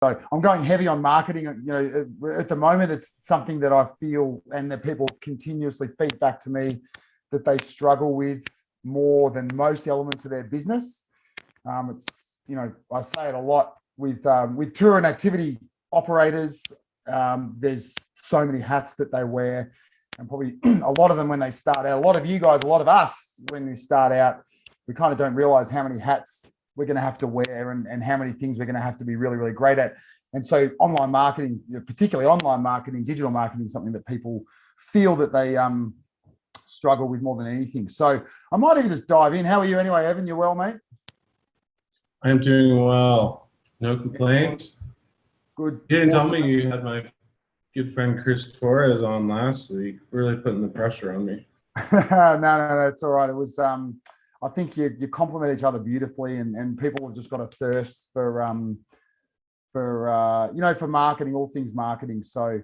I'm going heavy on marketing. At the moment, it's something that I feel and that people continuously feed back to me that they struggle with more than most elements of their business. I say it a lot with tour and activity operators. There's so many hats that they wear, and probably a lot of them when they start out, a lot of you guys, a lot of us when we start out, we kind of don't realize how many hats we're going to have to wear and how many things we're going to have to be really, really great at. And so online marketing, particularly online marketing, digital marketing, is something that people feel that they struggle with more than anything. So I might even just dive in. How are you anyway, Evan? You well, mate? I'm doing well. No complaints. Good. You didn't tell me you had my good friend Chris Torres on last week. Really putting the pressure on me. No, it's all right. It was I think you complement each other beautifully, and people have just got a thirst for marketing, all things marketing. So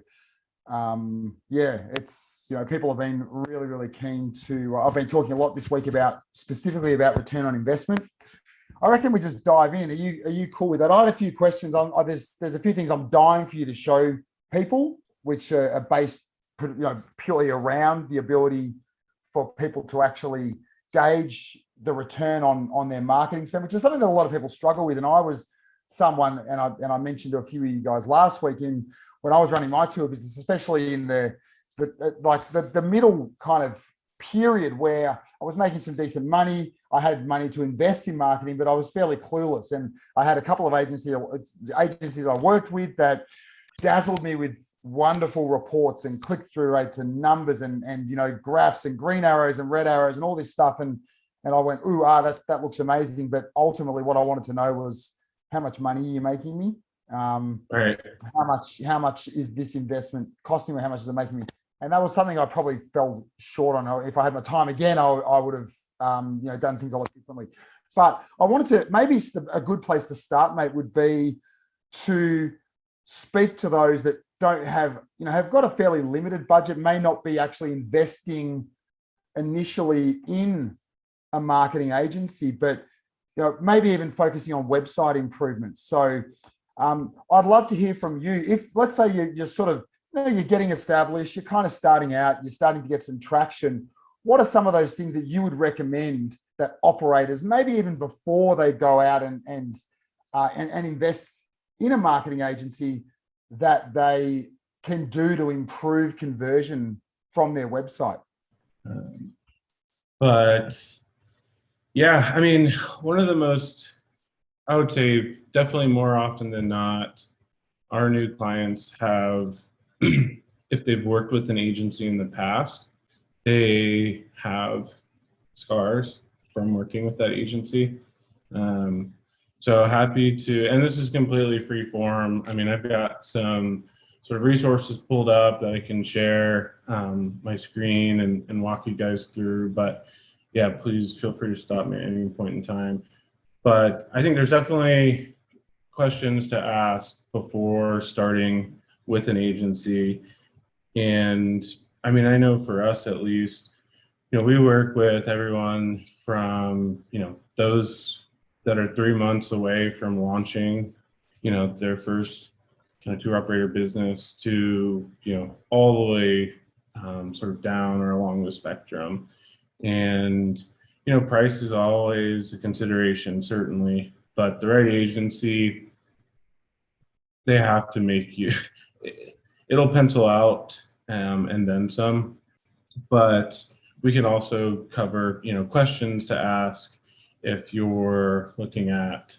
it's people have been really, really keen to. I've been talking a lot this week specifically about return on investment. I reckon we just dive in. Are you cool with that? I had a few questions. There's a few things I'm dying for you to show people, which are based purely around the ability for people to actually gauge the return on their marketing spend, which is something that a lot of people struggle with. And I was someone, and I mentioned to a few of you guys last week when I was running my tour business, especially in the middle kind of period where I was making some decent money. I had money to invest in marketing, but I was fairly clueless. And I had a couple of agencies I worked with that dazzled me with wonderful reports and click-through rates and numbers and graphs and green arrows and red arrows and all this stuff. And I went, that looks amazing. But ultimately what I wanted to know was, how much money are you making me? Right. How much is this investment costing me? How much is it making me? And that was something I probably fell short on. If I had my time again, I would have done things a lot differently. But I wanted to, maybe a good place to start, mate, would be to speak to those that don't have got a fairly limited budget, may not be actually investing initially in a marketing agency, but maybe even focusing on website improvements. So I'd love to hear from you. If, let's say, you're sort of, you're getting established, you're kind of starting out, you're starting to get some traction. What are some of those things that you would recommend that operators, maybe even before they go out and invest in a marketing agency, that they can do to improve conversion from their website? But yeah, I mean, one of the most, I would say definitely more often than not, our new clients have, if they've worked with an agency in the past, they have scars from working with that agency. So happy to, and this is completely free form. I mean, I've got some sort of resources pulled up that I can share my screen and walk you guys through. But yeah, please feel free to stop me at any point in time. But I think there's definitely questions to ask before starting with an agency. And I mean, I know for us at least, we work with everyone from, those that are 3 months away from launching, their first kind of tour operator business to, all the way sort of down or along the spectrum. And, price is always a consideration, certainly, but the right agency, they have to make you, it'll pencil out and then some, but we can also cover, questions to ask if you're looking at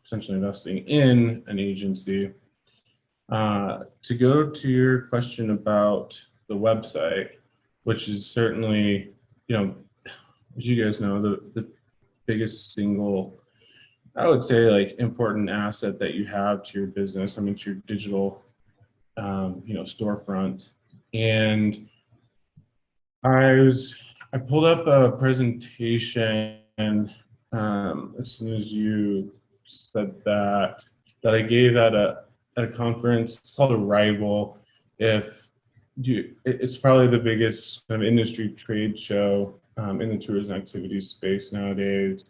potentially investing in an agency. To go to your question about the website, which is certainly, as you guys know, the biggest single, I would say, like, important asset that you have to your business. I mean, it's your digital, storefront. And I pulled up a presentation as soon as you said that I gave at a conference. It's called Arrival. It's probably the biggest kind of industry trade show in the tourism activities space nowadays.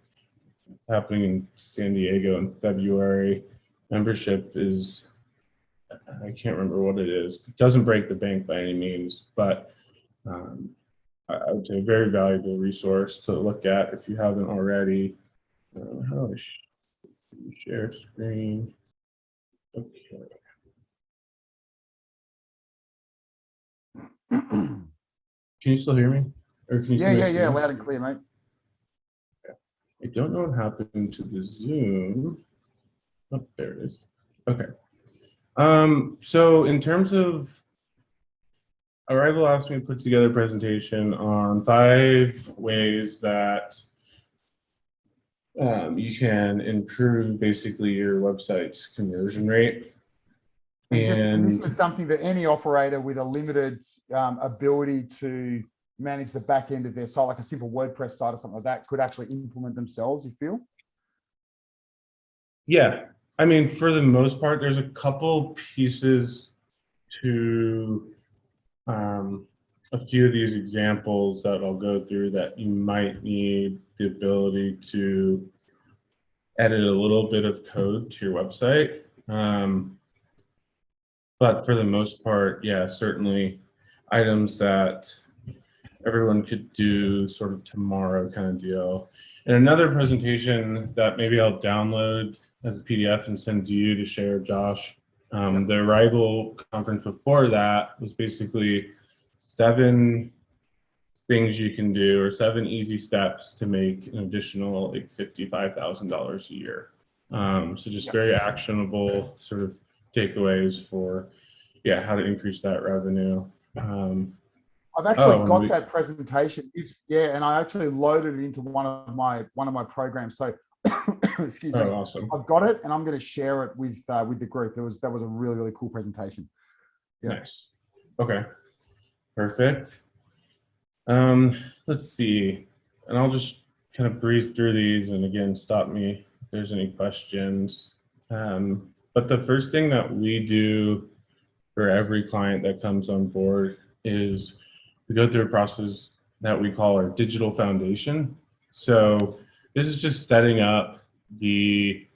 It's happening in San Diego in February. membership is, I can't remember what it is. It doesn't break the bank by any means, but I would say a very valuable resource to look at if you haven't already. How do I share screen? Okay. Can you still hear me? Or can you see my Yeah, screen? loud and clear, mate. I don't know what happened to the Zoom. Oh, there it is. Okay. So in terms of Arrival asked me to put together a presentation on 5 ways that you can improve basically your website's conversion rate. And this is something that any operator with a limited ability to manage the back end of their site, like a simple WordPress site or something like that, could actually implement themselves, you feel? Yeah, I mean, for the most part, there's a couple pieces to a few of these examples that I'll go through that you might need the ability to edit a little bit of code to your website. But for the most part, yeah, certainly items that everyone could do sort of tomorrow kind of deal. And another presentation that maybe I'll download as a PDF and send to you to share, Josh. The Arrival conference before that was basically 7 things you can do, or 7 easy steps to make an additional like $55,000 a year. So just very actionable sort of takeaways for, yeah, how to increase that revenue. I've actually got that presentation. And I actually loaded it into one of my programs. So, excuse me. Awesome. I've got it, and I'm going to share it with the group. That was a really cool presentation. Yeah. Nice. Okay. Perfect. Let's see, and I'll just kind of breeze through these, and again, stop me if there's any questions. But the first thing that we do for every client that comes on board is we go through a process that we call our digital foundation. So this is just setting up think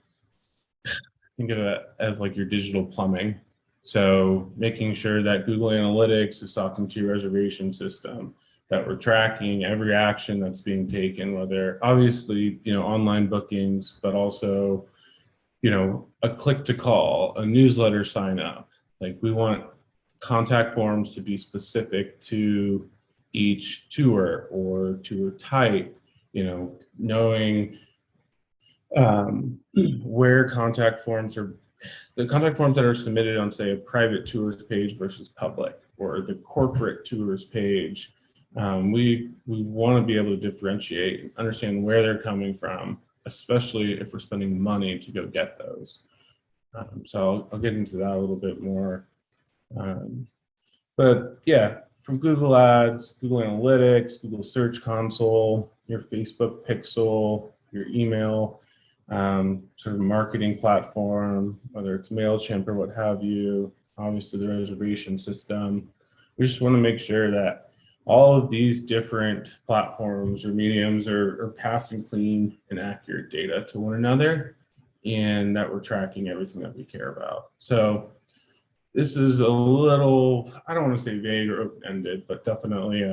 of it as like your digital plumbing. So making sure that Google Analytics is talking to your reservation system, that we're tracking every action that's being taken, whether obviously, online bookings, but also, a click to call, a newsletter sign up. Like we want contact forms to be specific to each tour or tour type, knowing where contact forms are, the contact forms that are submitted on, say, a private tours page versus public, or the corporate tours page. We want to be able to differentiate, understand where they're coming from, especially if we're spending money to go get those. So I'll get into that a little bit more. But yeah, from Google Ads, Google Analytics, Google Search Console, your Facebook Pixel, your email, sort of marketing platform, whether it's MailChimp or what have you, obviously the reservation system. We just want to make sure that all of these different platforms or mediums are passing clean and accurate data to one another, and that we're tracking everything that we care about. So this is a little, I don't want to say vague or open-ended, but definitely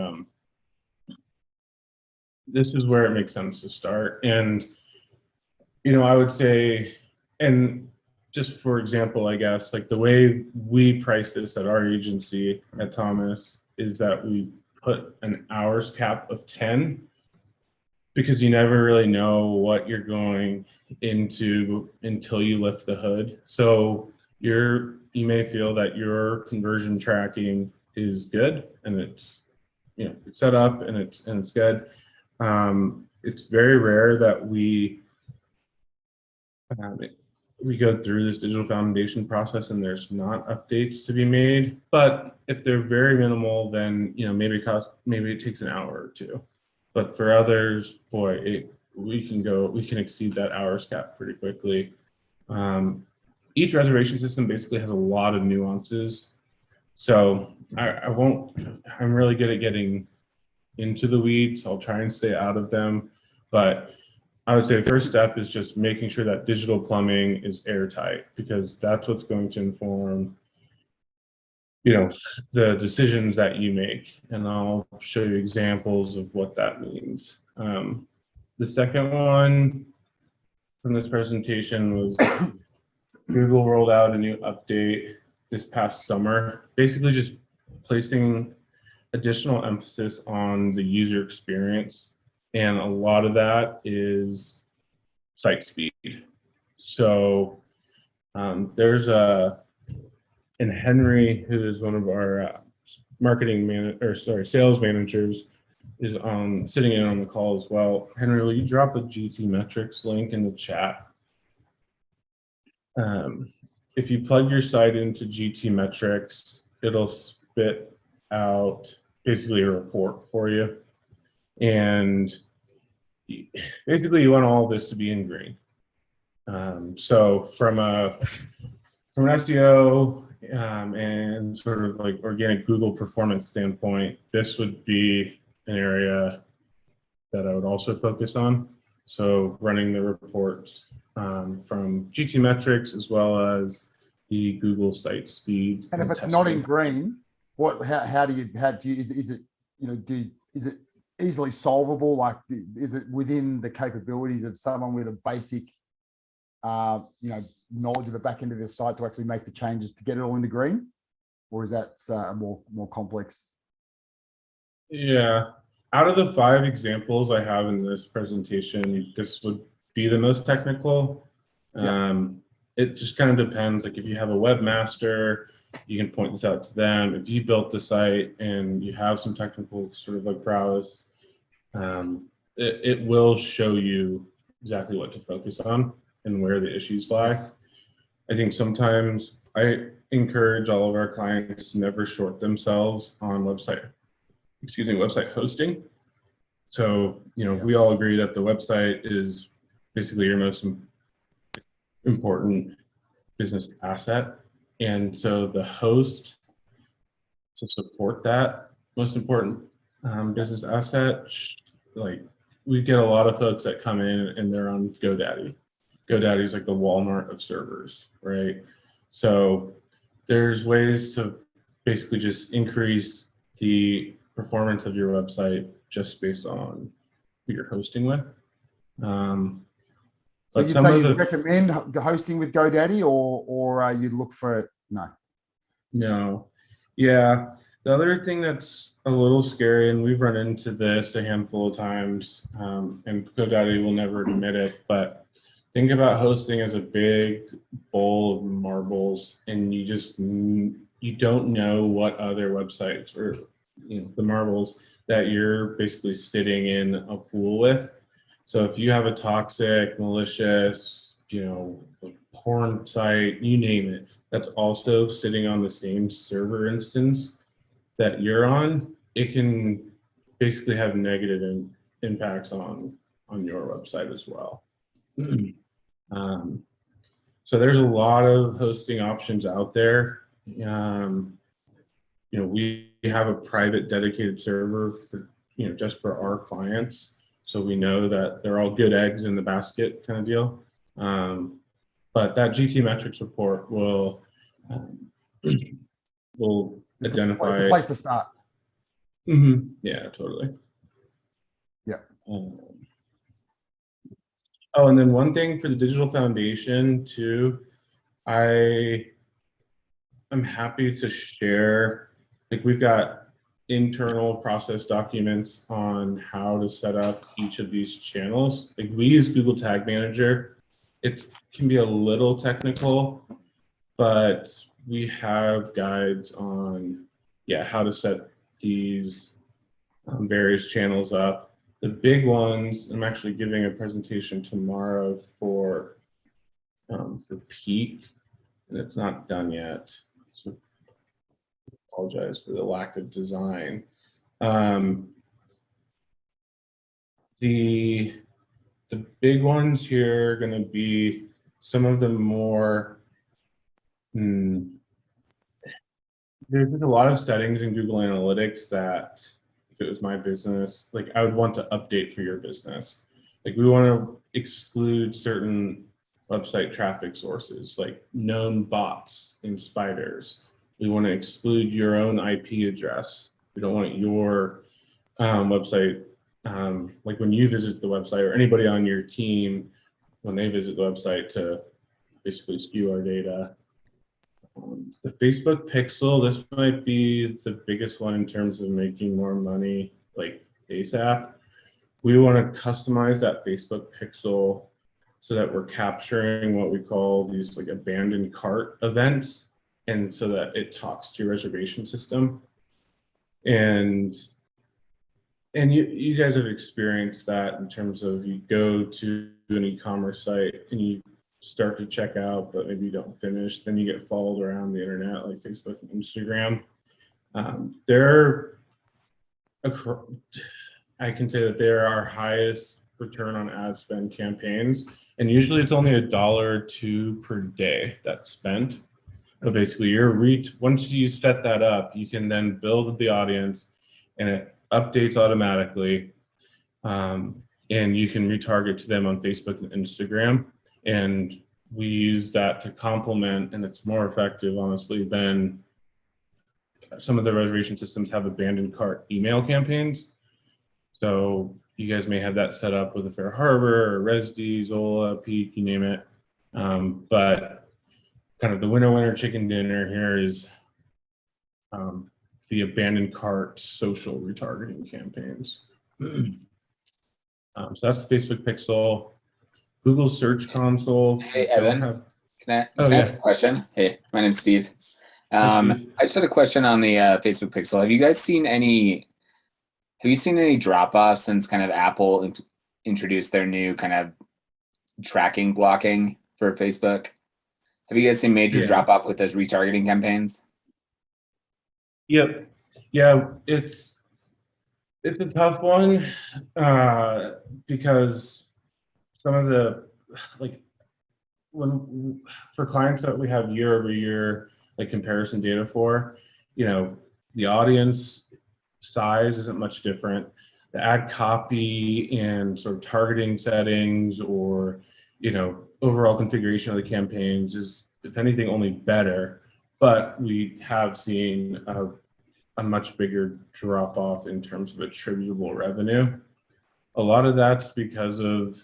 this is where it makes sense to start. And I would say, and just for example, I guess, like the way we price this at our agency at TOMIS is that we put an hours cap of 10, because you never really know what you're going into until you lift the hood. So you may feel that your conversion tracking is good and it's it's set up and it's good. It's very rare that we go through this digital foundation process and there's not updates to be made. But if they're very minimal, then maybe it takes an hour or 2. But for others, boy, we can exceed that hours cap pretty quickly. Each reservation system basically has a lot of nuances. So I'm really good at getting into the weeds. I'll try and stay out of them. But I would say the first step is just making sure that digital plumbing is airtight, because that's what's going to inform, you know, the decisions that you make. And I'll show you examples of what that means. The second one from this presentation was Google rolled out a new update this past summer, basically just placing additional emphasis on the user experience. And a lot of that is site speed. So there's and Henry, who is one of our sales managers, is sitting in on the call as well. Henry, will you drop a GT metrics link in the chat? If you plug your site into GT metrics, it'll spit out basically a report for you. And basically you want all of this to be in green. So from an SEO and sort of like organic Google performance standpoint, this would be an area that I would also focus on. So running the reports from GT metrics as well as the Google site speed. And if it's not in green, how do you is it, you know, is it easily solvable? Like, is it within the capabilities of someone with a basic you know, knowledge of the back end of their site to actually make the changes to get it all into green, or is that more complex? Yeah, out of the 5 examples I have in this presentation, this would be the most technical. Yeah. It just kind of depends. Like if you have a webmaster, you can point this out to them. If you built the site and you have some technical sort of like prowess, it will show you exactly what to focus on and where the issues lie. I think sometimes I encourage all of our clients to never short themselves on website hosting. So, you know, we all agree that the website is basically your most important business asset. And so the host to support that most important business asset, like we get a lot of folks that come in and they're on GoDaddy. GoDaddy is like the Walmart of servers, right? So there's ways to basically just increase the performance of your website just based on who you're hosting with. So you'd say you'd recommend hosting with GoDaddy, or you'd look for no? No, yeah. The other thing that's a little scary, and we've run into this a handful of times, and GoDaddy will never admit it, but think about hosting as a big bowl of marbles, and you don't know what other websites or, you know, the marbles that you're basically sitting in a pool with. So if you have a toxic, malicious, you know, porn site, you name it, that's also sitting on the same server instance that you're on, it can basically have negative impacts on your website as well. So there's a lot of hosting options out there. You know, we have a private dedicated server for, you know, just for our clients. So we know that they're all good eggs in the basket kind of deal. But that GT metrics report will identify. It's a place to start. Yeah, totally. Yeah. Oh, and then one thing for the digital foundation too, I'm happy to share, like we've got internal process documents on how to set up each of these channels. Like we use Google Tag Manager. It can be a little technical, but we have guides on, yeah, how to set these various channels up. The big ones, I'm actually giving a presentation tomorrow for Peak, and it's not done yet. So apologize for the lack of design. The big ones here are going to be some of the more, there's like a lot of settings in Google Analytics that if it was my business, like I would want to update for your business. Like we want to exclude certain website traffic sources like known bots and spiders. We want to exclude your own IP address. We don't want your website, like when you visit the website or anybody on your team, when they visit the website, to basically skew our data. The Facebook pixel, this might be the biggest one in terms of making more money, like ASAP. We want to customize that Facebook pixel so that we're capturing what we call these like abandoned cart events, and so that it talks to your reservation system. And you guys have experienced that in terms of you go to an e-commerce site and you start to check out, but maybe you don't finish, then you get followed around the internet like Facebook and Instagram. I can say that they're our highest return on ad spend campaigns, and usually it's only $1 or $2 per day that's spent. But basically, your reach, once you set that up, you can then build the audience, and it updates automatically, and you can retarget to them on Facebook and Instagram. And we use that to complement, and it's more effective, honestly, than some of the reservation systems have abandoned cart email campaigns. So you guys may have that set up with a Fair Harbor or Resdy, Zola, Peak, you name it. But kind of the winner chicken dinner here is the abandoned cart social retargeting campaigns. So that's the Facebook pixel. Google Search Console. Hey, Evan, can I ask a question? Hey, my name's Steve. Steve. I just had a question on the Facebook pixel. Have you seen any drop-off since kind of Apple introduced their new kind of tracking blocking for Facebook? Have you guys seen major drop-off with those retargeting campaigns? Yep. Yeah, it's a tough one because some of the, like, for clients that we have year over year, like comparison data for, the audience size isn't much different. The ad copy and sort of targeting settings or, overall configuration of the campaigns is, if anything, only better. But we have seen a much bigger drop off in terms of attributable revenue. A lot of that's because of,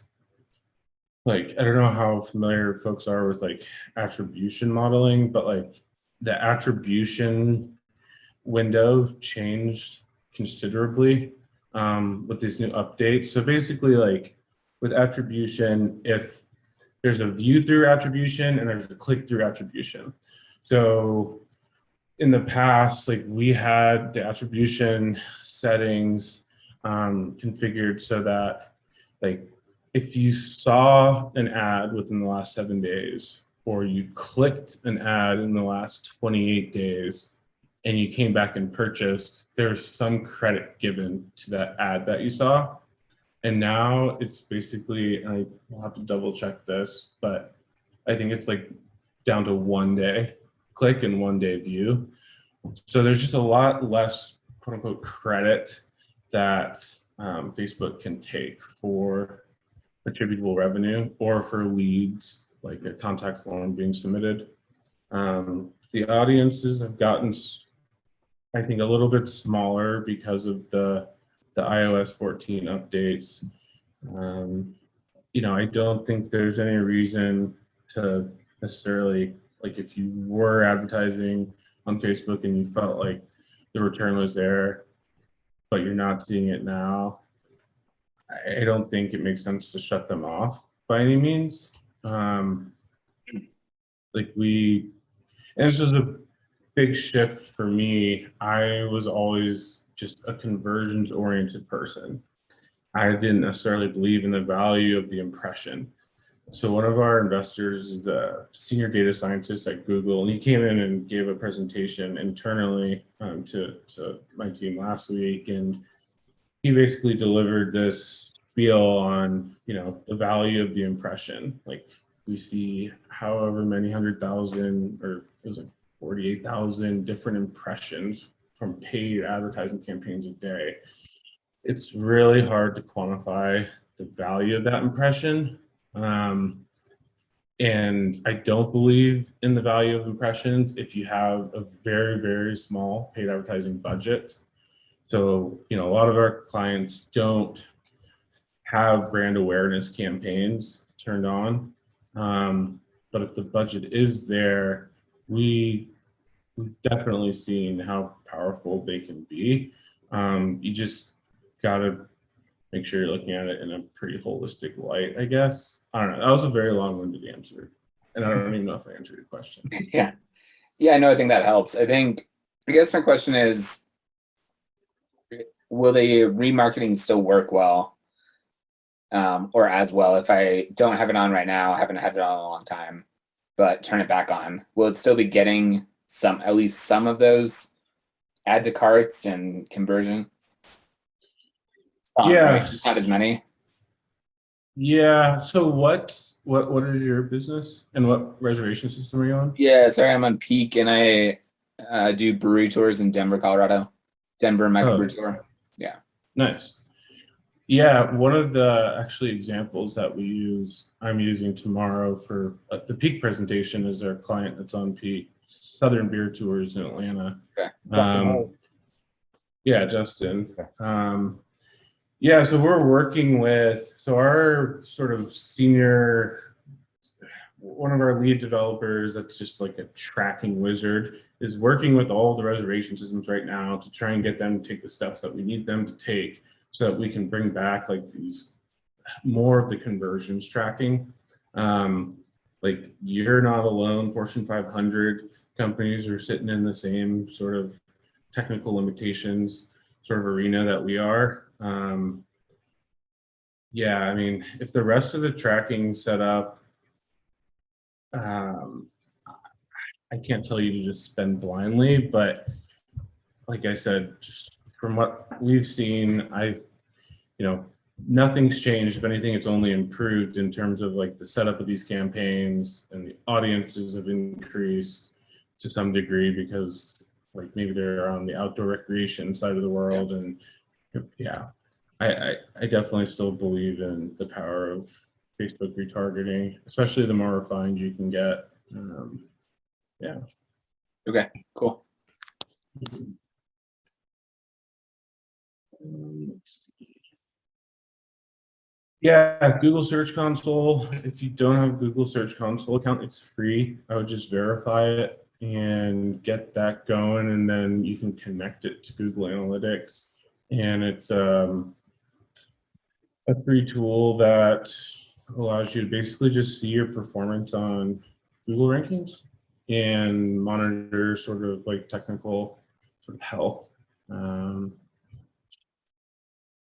like, I don't know how familiar folks are with like attribution modeling, but like the attribution window changed considerably with these new updates. So basically, like with attribution, if there's a view through attribution and there's a click through attribution. So in the past, like we had the attribution settings configured so that, like, if you saw an ad within the last 7 days, or you clicked an ad in the last 28 days, and you came back and purchased, there's some credit given to that ad that you saw. And now it's basically, and I will have to double check this, but I think it's like down to 1 day click and 1 day view. So there's just a lot less quote unquote credit that Facebook can take for attributable revenue or for leads, like a contact form being submitted. The audiences have gotten, I think, a little bit smaller because of the iOS 14 updates. I don't think there's any reason to necessarily, like, if you were advertising on Facebook and you felt like the return was there, but you're not seeing it now, I don't think it makes sense to shut them off by any means. And this was a big shift for me. I was always just a conversions oriented person. I didn't necessarily believe in the value of the impression. So one of our investors is a senior data scientist at Google, and he came in and gave a presentation internally to my team last week, and he basically delivered this spiel on, the value of the impression. Like, we see however many 100,000, or it was like 48,000 different impressions from paid advertising campaigns a day. It's really hard to quantify the value of that impression. And I don't believe in the value of impressions if you have a very, very small paid advertising budget. So, a lot of our clients don't have brand awareness campaigns turned on. But if the budget is there, we've definitely seen how powerful they can be. You just got to make sure you're looking at it in a pretty holistic light, I guess. I don't know. That was a very long-winded answer. And I don't even know if I answered your question. Yeah. Yeah, no, I think that helps. I guess my question is, will the remarketing still work well? Or as well if I don't have it on right now, haven't had it on in a long time, but turn it back on? Will it still be getting at least some of those add to carts and conversions? Yeah. Right? Just not as many. Yeah. So what is your business and what reservation system are you on? Yeah, sorry, I'm on Peak and I do brewery tours in Denver, Colorado. Denver microbrew tour. Yeah. Nice. Yeah, one of the actually examples that I'm using tomorrow for the Peak presentation is our client that's on Peak, Southern Beer Tours in Atlanta. Okay. Yeah, Justin. Yeah, so we're working with, our sort of one of our lead developers that's just like a tracking wizard is working with all the reservation systems right now to try and get them to take the steps that we need them to take so that we can bring back like more of the conversions tracking. Like you're not alone, Fortune 500 companies are sitting in the same sort of technical limitations sort of arena that we are. Yeah, I mean, if the rest of the tracking set up, I can't tell you to just spend blindly, but like I said, just from what we've seen, nothing's changed. If anything, it's only improved in terms of like the setup of these campaigns, and the audiences have increased to some degree because like maybe they're on the outdoor recreation side of the world. And yeah, I definitely still believe in the power of Facebook retargeting, especially the more refined you can get. Yeah. Okay, cool. Let's see. Yeah, Google Search Console. If you don't have a Google Search Console account, it's free. I would just verify it and get that going, and then you can connect it to Google Analytics. And it's a free tool that allows you to basically just see your performance on Google rankings and monitor sort of like technical sort of health.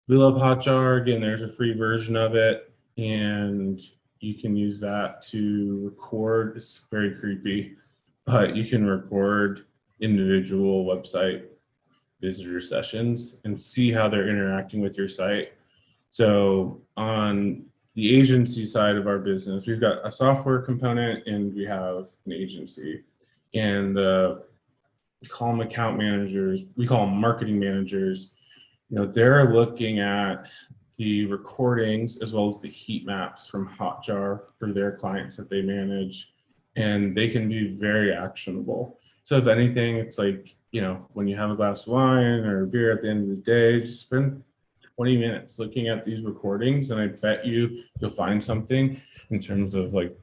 We love Hotjar. Again, there's a free version of it, and you can use that to record. It's very creepy, but you can record individual website visitor sessions and see how they're interacting with your site. So on the agency side of our business, we've got a software component and we have an agency. And we call them account managers. We call them marketing managers. They're looking at the recordings as well as the heat maps from Hotjar for their clients that they manage, and they can be very actionable. So if anything, it's like, when you have a glass of wine or a beer at the end of the day, just spend 20 minutes looking at these recordings, and I bet you'll find something in terms of like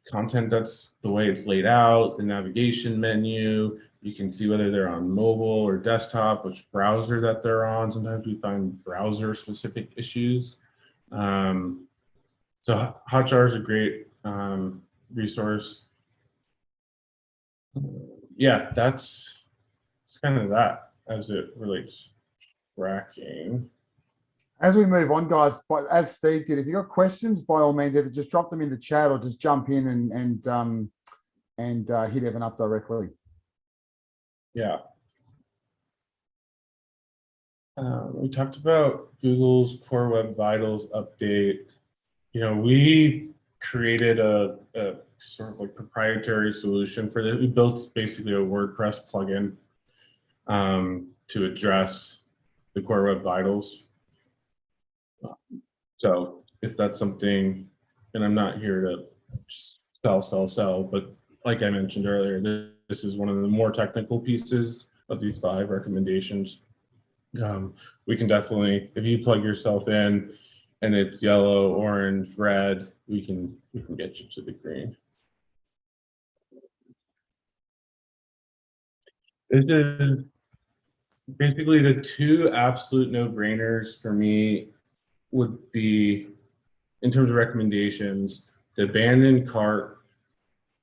content that's the way it's laid out, the navigation menu. You can see whether they're on mobile or desktop, which browser that they're on. Sometimes we find browser specific issues. So Hotjar is a great resource. Yeah, it's kind of that as it relates to tracking. As we move on, guys, but as Steve did, if you've got questions, by all means, either just drop them in the chat or just jump in and hit Evan up directly. Yeah. We talked about Google's Core Web Vitals update. We created a sort of like proprietary solution for this. We built basically a WordPress plugin to address the Core Web Vitals. So if that's something and I'm not here to just sell, but like I mentioned earlier, this is one of the more technical pieces of these 5 recommendations. We can definitely, if you plug yourself in and it's yellow, orange, red, we can get you to the green. This is basically the 2 absolute no-brainers for me would be, in terms of recommendations, the abandoned cart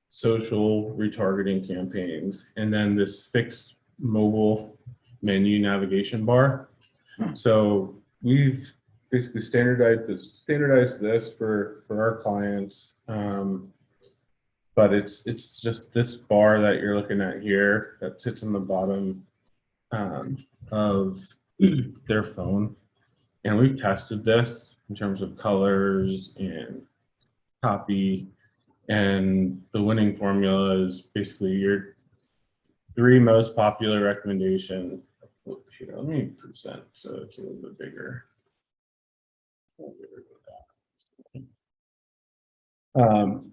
social retargeting campaigns, and then this fixed mobile menu navigation bar. So we've basically standardized this for our clients, but it's just this bar that you're looking at here that sits on the bottom of their phone, and we've tested this in terms of colors and copy, and the winning formula is basically your 3 most popular recommendation. Here, let me present so it's a little bit bigger.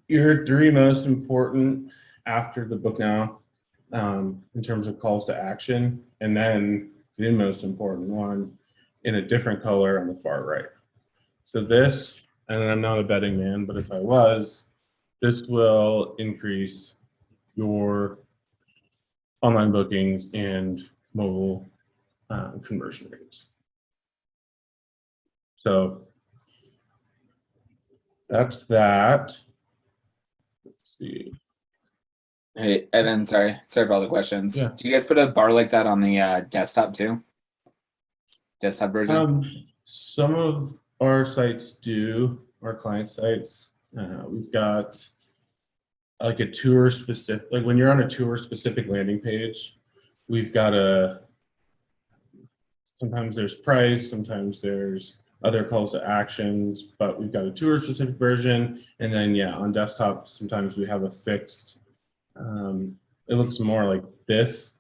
Your 3 most important after the book now, in terms of calls to action, and then the most important one in a different color on the far right. So this, and I'm not a betting man, but if I was, this will increase your online bookings and mobile conversion rates. So that's that. Let's see. Hey, Evan, sorry for all the questions. Yeah. Do you guys put a bar like that on the desktop too? Desktop version? Some of our sites do, our client sites. We've got like a tour specific, like when you're on a tour specific landing page, we've got sometimes there's price, sometimes there's other calls to actions, but we've got a tour specific version. And then, yeah, on desktop, sometimes we have a fixed, it looks more like this.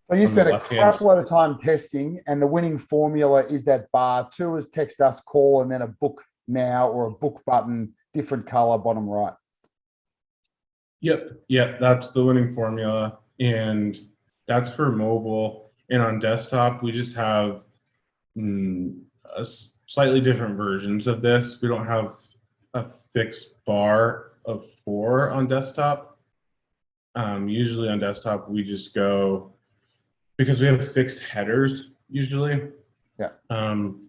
So you on the spent a left-hand crap load of time testing, and the winning formula is that bar. 2 is text us, call, and then a book now or a book button, different color, bottom right. Yep, that's the winning formula, and that's for mobile. And on desktop, we just have slightly different versions of this. We don't have a fixed bar of 4 on desktop. Usually on desktop, we just go, because we have fixed headers usually. Yeah.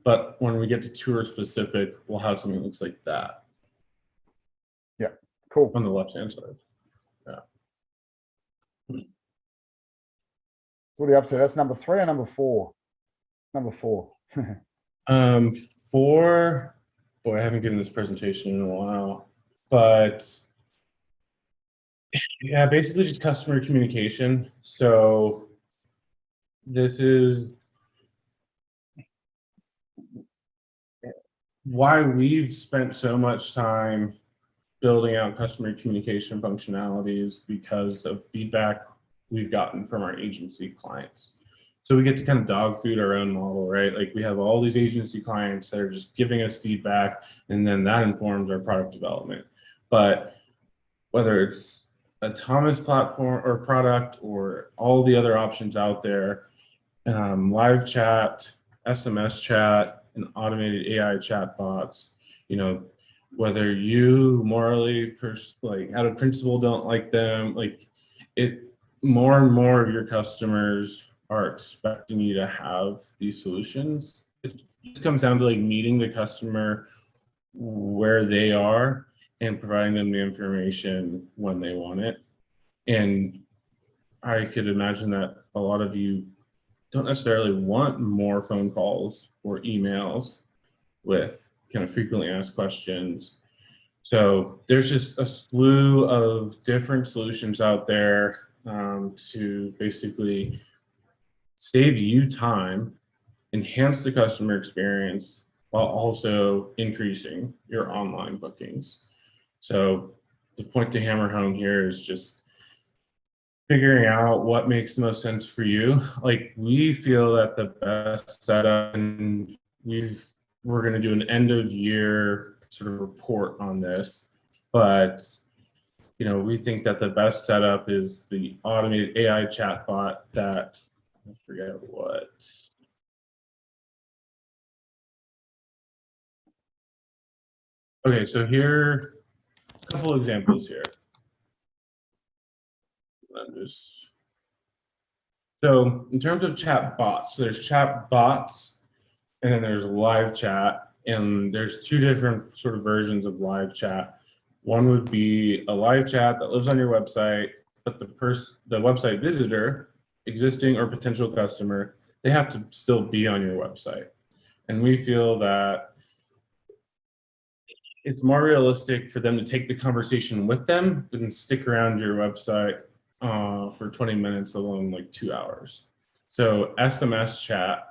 But when we get to tour specific, we'll have something that looks like that. Yeah, cool. On the left-hand side. So what are you up to? That's number 3 or number 4? Number 4. 4, boy, I haven't given this presentation in a while, but yeah, basically just customer communication. So this is why we've spent so much time building out customer communication functionalities, because of feedback we've gotten from our agency clients. So we get to kind of dog food our own model, right? Like we have all these agency clients that are just giving us feedback, and then that informs our product development. But whether it's a TOMIS platform or product or all the other options out there, live chat, SMS chat, and automated AI chat bots, you know, whether you morally, like out of principle, don't like them, like it, more and more of your customers are expecting you to have these solutions. It just comes down to like meeting the customer where they are and providing them the information when they want it. And I could imagine that a lot of you don't necessarily want more phone calls or emails with kind of frequently asked questions. So there's just a slew of different solutions out there to basically save you time, enhance the customer experience, while also increasing your online bookings. So the point to hammer home here is just figuring out what makes the most sense for you. Like we feel that the best setup, and we're going to do an end of year sort of report on this, but we think that the best setup is the automated AI chatbot that, I forget what. Okay, so here, a couple examples here. So in terms of chat bots, so there's chat bots and then there's live chat, and there's two different sort of versions of live chat. One would be a live chat that lives on your website, but the website visitor, existing or potential customer, they have to still be on your website. And we feel that it's more realistic for them to take the conversation with them than stick around your website for 20 minutes, alone like 2 hours. So SMS chat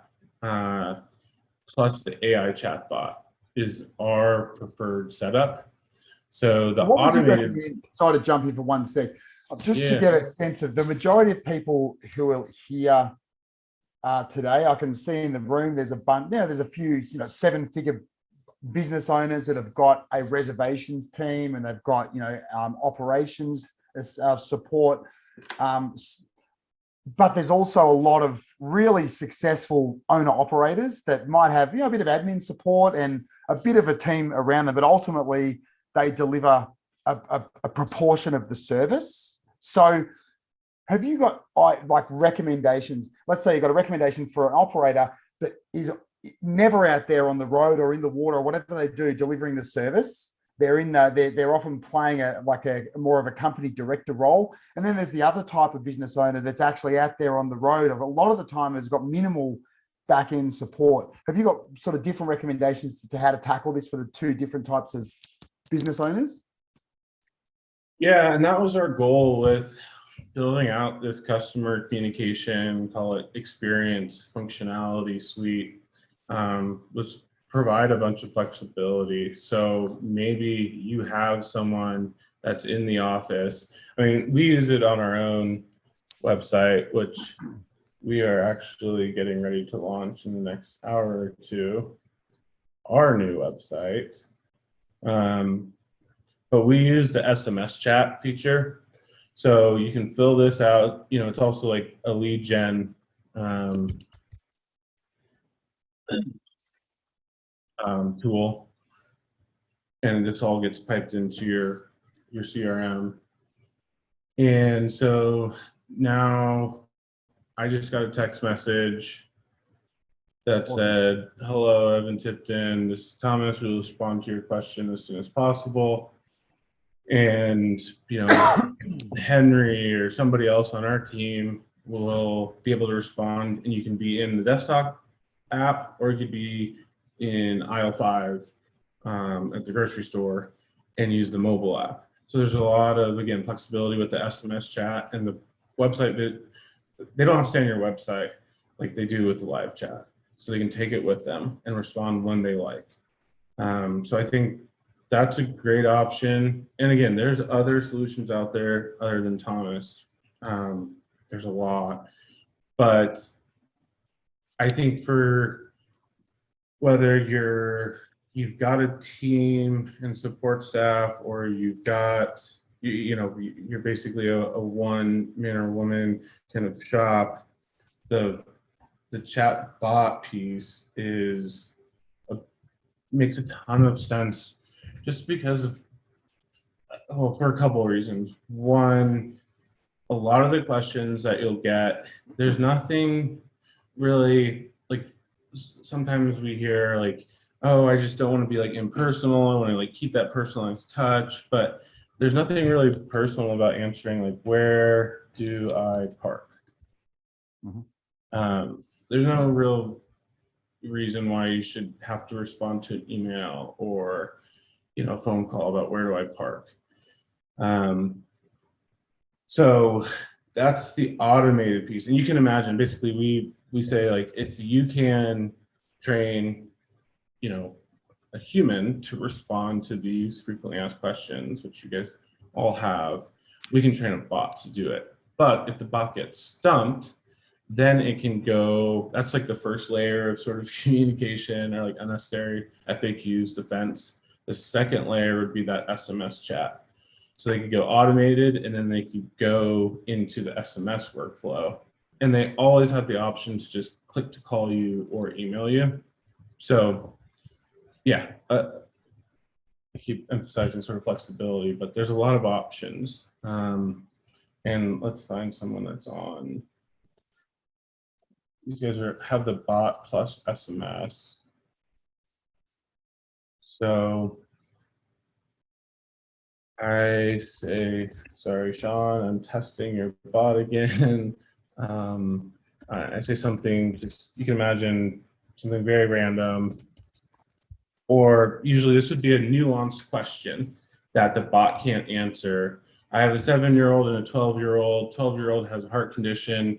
plus the AI chatbot is our preferred setup. So the what would you automated. recommend? Sorry to jump in for 1 sec. Just to Yeah. get a sense of the majority of people who are here today, I can see in the room, there's a bunch, there's a few, 7-figure business owners that have got a reservations team, and they've got, operations support. But there's also a lot of really successful owner operators that might have, a bit of admin support and a bit of a team around them, but ultimately they deliver a proportion of the service. So have you got like recommendations? Let's say you got a recommendation for an operator that is never out there on the road or in the water or whatever they do delivering the service. They're often playing a more of a company director role. And then there's the other type of business owner that's actually out there on the road. A lot of the time has got minimal back end support. Have you got sort of different recommendations to how to tackle this for the two different types of business owners? Yeah, and that was our goal with building out this customer communication, call it experience functionality suite, was provide a bunch of flexibility. So maybe you have someone that's in the office. I mean, we use it on our own website, which we are actually getting ready to launch in the next hour or two, our new website. But we use the SMS chat feature. So you can fill this out. It's also like a lead gen tool, and this all gets piped into your CRM. And so now I just got a text message that said, "Hello, Evan Tipton. This is Thomas. We'll respond to your question as soon as possible." And Henry or somebody else on our team will be able to respond, and you can be in the desktop app or you could be in aisle 5 at the grocery store and use the mobile app. So there's a lot of, again, flexibility with the SMS chat and the website. They don't have to stay on your website like they do with the live chat. So they can take it with them and respond when they like. So I think that's a great option. And again, there's other solutions out there other than TOMIS. There's a lot, but I think for whether you've got a team and support staff, or you've got, you're basically a one man or woman kind of shop, the chat bot piece makes a ton of sense, just because of, for a couple of reasons. One, a lot of the questions that you'll get, there's nothing really, like sometimes we hear like, oh, I just don't want to be like impersonal. I want to like keep that personalized touch, but there's nothing really personal about answering like, where do I park? Mm-hmm. There's no real reason why you should have to respond to an email or a phone call about where do I park. So that's the automated piece. And you can imagine, basically we say, like, if you can train a human to respond to these frequently asked questions, which you guys all have, we can train a bot to do it. But if the bot gets stumped, then it can go, that's like the first layer of sort of communication or like unnecessary FAQs defense. The second layer would be that SMS chat. So they could go automated, and then they could go into the SMS workflow. And they always have the option to just click to call you or email you. So yeah, I keep emphasizing sort of flexibility, but there's a lot of options. And let's find someone that's on. These guys have the bot plus SMS. So I say, sorry, Sean, I'm testing your bot again. I say something, just you can imagine something very random, or usually this would be a nuanced question that the bot can't answer. I have a 7-year-old and a 12-year-old. 12-year-old has a heart condition.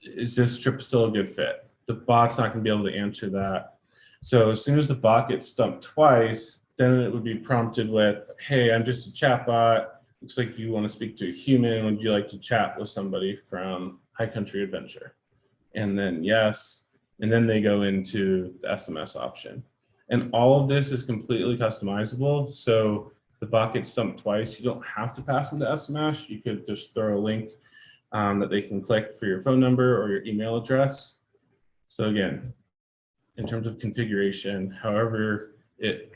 Is this trip still a good fit? The bot's not going to be able to answer that. So as soon as the bot gets stumped twice, then it would be prompted with, hey, I'm just a chat bot. Looks like you want to speak to a human. Would you like to chat with somebody from High Country Adventure? And then yes, and then they go into the SMS option. And all of this is completely customizable. So if the bot gets stumped twice, you don't have to pass them to SMS. You could just throw a link that they can click for your phone number or your email address. So again, in terms of configuration, however it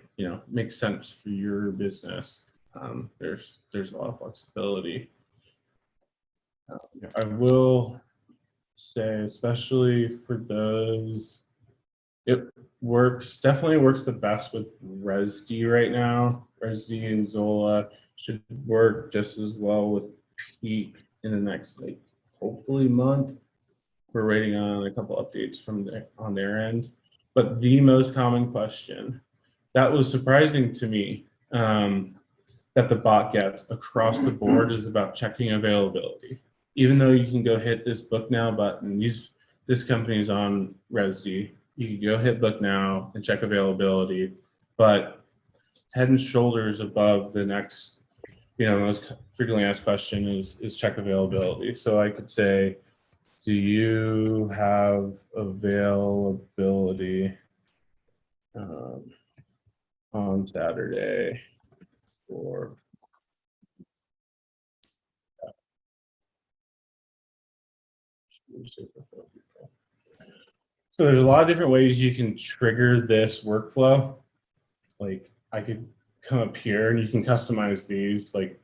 makes sense for your business, there's a lot of flexibility. I will say, especially for those, it definitely works the best with ResD right now. ResD and Zola should work just as well with Peak in the next, hopefully month. We're waiting on a couple updates on their end. But the most common question that was surprising to me that the bot gets across the board is about checking availability. Even though you can go hit this book now button, this company is on ResD. You can go hit book now and check availability, but head and shoulders above the next, most frequently asked question is check availability. So I could say, do you have availability on Saturday for So there's a lot of different ways you can trigger this workflow. Like I could come up here and you can customize these. Like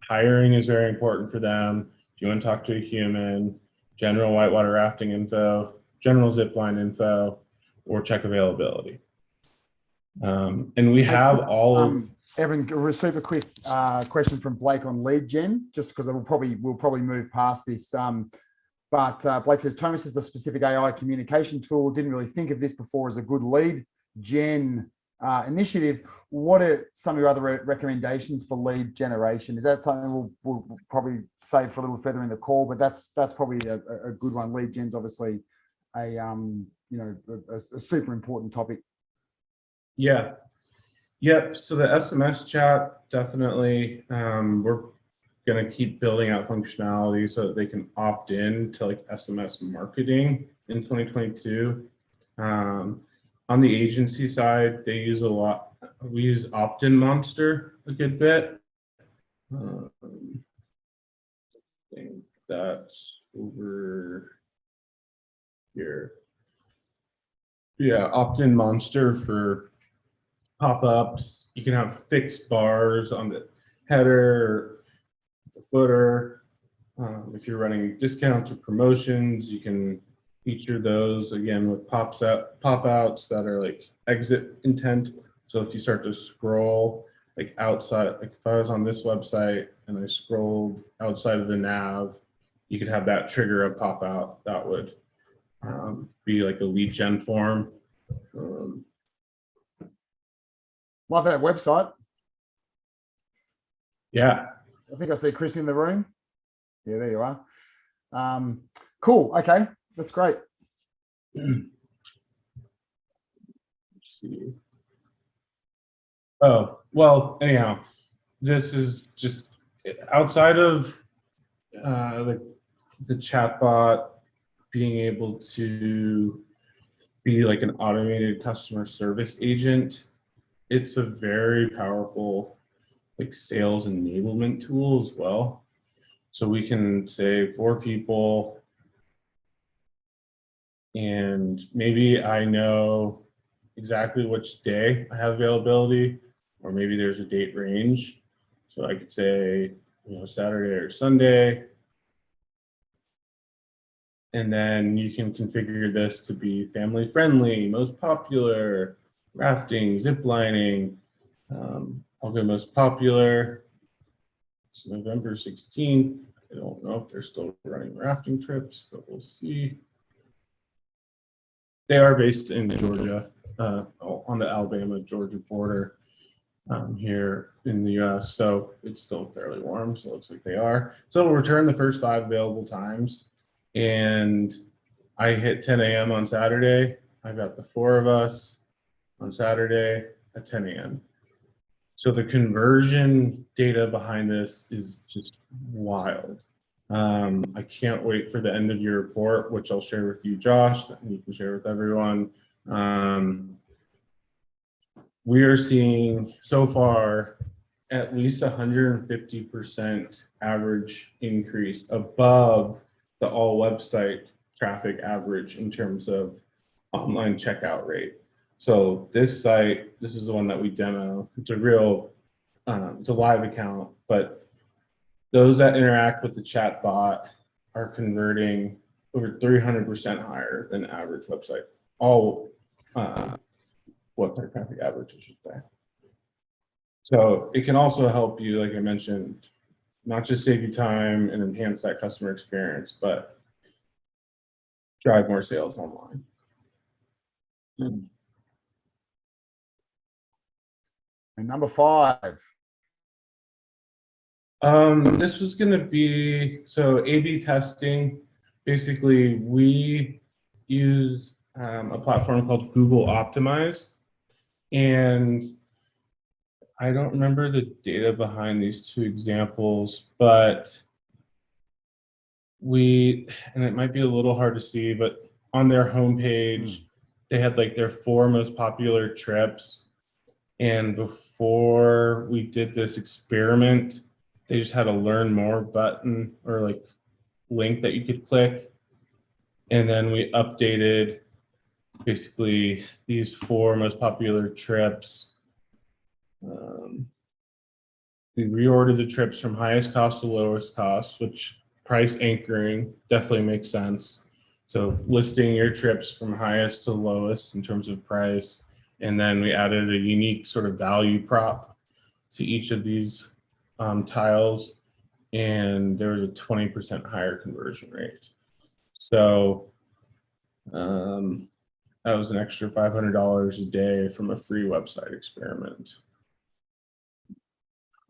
hiring is very important for them. Do you want to talk to a human? General whitewater rafting info, general zipline info, or check availability. And we have all of Evan, a super quick question from Blake on lead gen, just because we'll probably move past this. But Blake says TOMIS is the specific AI communication tool. Didn't really think of this before as a good lead gen initiative. What are some of your other recommendations for lead generation? Is that something we'll probably save for a little further in the call? But that's probably a good one. Lead gen's obviously a super important topic. Yeah. Yep. So the SMS chat, definitely, we're going to keep building out functionality so that they can opt in to SMS marketing in 2022. On the agency side, they use we use opt-in monster a good bit. I think that's over here. Yeah, opt-in monster for pop-ups. You can have fixed bars on the header, the footer. If you're running discounts or promotions, you can feature those again with pop-outs that are exit intent. So if you start to scroll outside, if I was on this website and I scrolled outside of the nav, you could have that trigger a pop-out that would be a lead gen form. Love that website. Yeah. I think I see Chris in the room. Yeah, there you are. Cool. Okay, that's great. Let's see. Oh, well, anyhow, this is just outside of the chatbot being able to be an automated customer service agent. it's a very powerful like sales enablement tool as well. So we can say 4 people, and maybe I know exactly which day I have availability, or maybe there's a date range. So I could say, Saturday or Sunday. And then you can configure this to be family friendly, most popular, rafting, zip lining. I'll go most popular. It's November 16th. I don't know if they're still running rafting trips, but we'll see. They are based in Georgia, on the Alabama-Georgia border here in the US. So it's still fairly warm, so it looks like they are. So it'll return the first 5 available times. And I hit 10 a.m. on Saturday. I got the 4 of us on Saturday at 10 a.m. So the conversion data behind this is just wild. I can't wait for the end of your report, which I'll share with you, Josh, and you can share with everyone. We are seeing so far at least 150% average increase above the all website traffic average in terms of online checkout rate. So this site, this is the one that we demo. It's a real, it's a live account, but those that interact with the chat bot are converting over 300% higher than the average website. All website traffic average, I should say. So it can also help you, like I mentioned, not just save you time and enhance that customer experience, but drive more sales online. And number 5. This was going to be, so A/B testing. Basically, we use a platform called Google Optimize, and I don't remember the data behind these 2 examples, but and it might be a little hard to see, but on their homepage, they had like their 4 most popular trips. And before we did this experiment, they just had a learn more button or like link that you could click. And then we updated basically these 4 most popular trips. We reordered the trips from highest cost to lowest cost, which price anchoring definitely makes sense. So listing your trips from highest to lowest in terms of price. And then we added a unique sort of value prop to each of these tiles. And there was a 20% higher conversion rate. So that was an extra $500 a day from a free website experiment.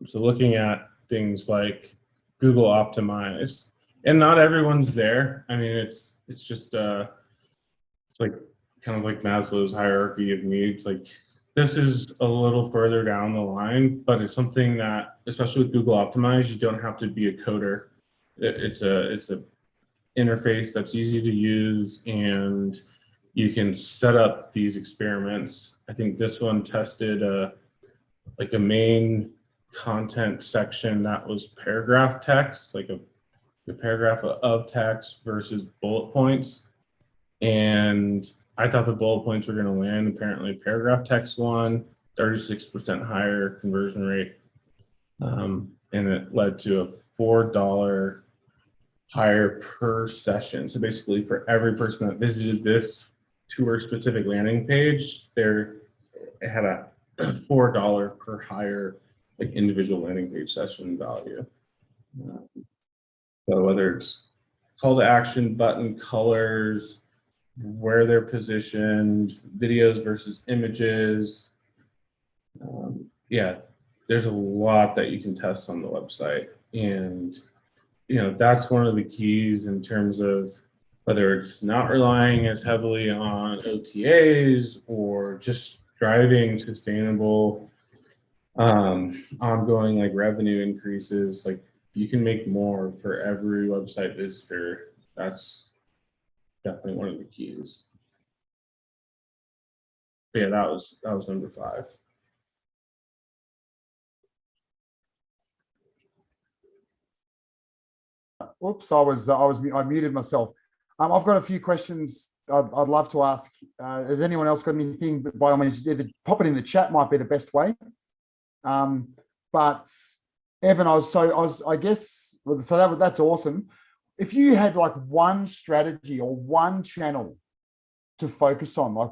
So looking at things like Google Optimize, and not everyone's there. I mean, it's just it's like kind of like Maslow's hierarchy of needs. Like this is a little further down the line, but it's something that, especially with Google Optimize, you don't have to be a coder. It's a interface that's easy to use, and you can set up these experiments. I think this one tested like a main content section that was paragraph text, like a paragraph of text versus bullet points. And I thought the bullet points were going to win. Apparently, paragraph text won, 36% higher conversion rate. And it led to a $4 higher per session. So basically, for every person that visited this tour specific landing page, it had a $4 per higher like individual landing page session value. So whether it's call to action, button colors, where they're positioned, videos versus images, yeah, there's a lot that you can test on the website. And that's one of the keys in terms of whether it's not relying as heavily on OTAs or just driving sustainable ongoing like revenue increases. Like you can make more for every website visitor. That's definitely one of the keys. But yeah, that was number 5. Oops, I muted myself. I've got a few questions I'd love to ask. Has anyone else got anything? But by all means, either pop it in the chat might be the best way. But Evan, I guess, so that's awesome. If you had like one strategy or one channel to focus on, like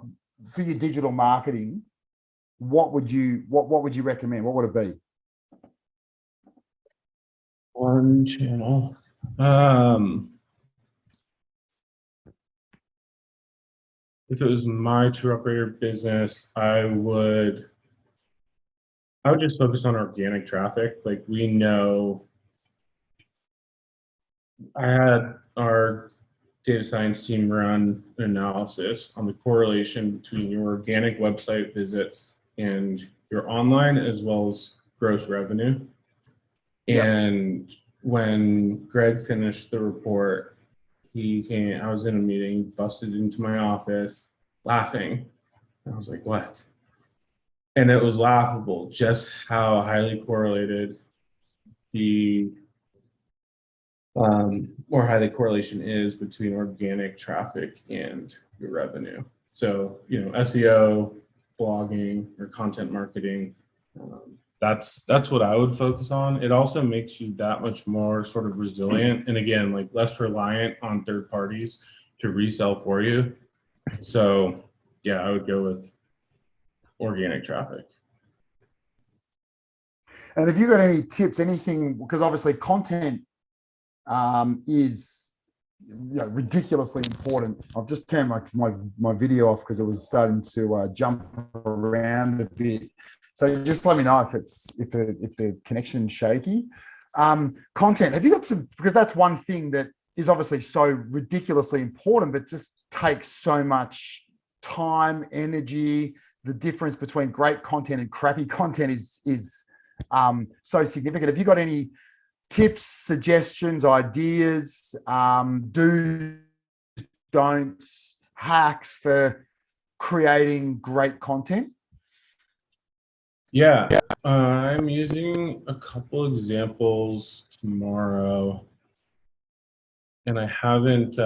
for your digital marketing, what would you recommend? What would it be? One channel. If it was my tour operator business, I would just focus on organic traffic. Like, we know, I had our data science team run an analysis on the correlation between your organic website visits and your online, as well as gross revenue. Yep. And when Greg finished the report, I was in a meeting, busted into my office laughing. I was like, what? And it was laughable just how highly correlated highly correlation is between organic traffic and your revenue. So, SEO, blogging, or content marketing, that's what I would focus on. It also makes you that much more sort of resilient, and again, like, less reliant on third parties to resell for you. So yeah, I would go with organic traffic. And have you got any tips, anything, because obviously content is ridiculously important. I've just turned my video off because it was starting to jump around a bit. So just let me know if the connection's shaky. Content. Have you got some? Because that's one thing that is obviously so ridiculously important, but just takes so much time, energy. The difference between great content and crappy content is so significant. Have you got any tips, suggestions, ideas, do's, don'ts, hacks for creating great content? Yeah, I'm using a couple examples tomorrow, and I haven't,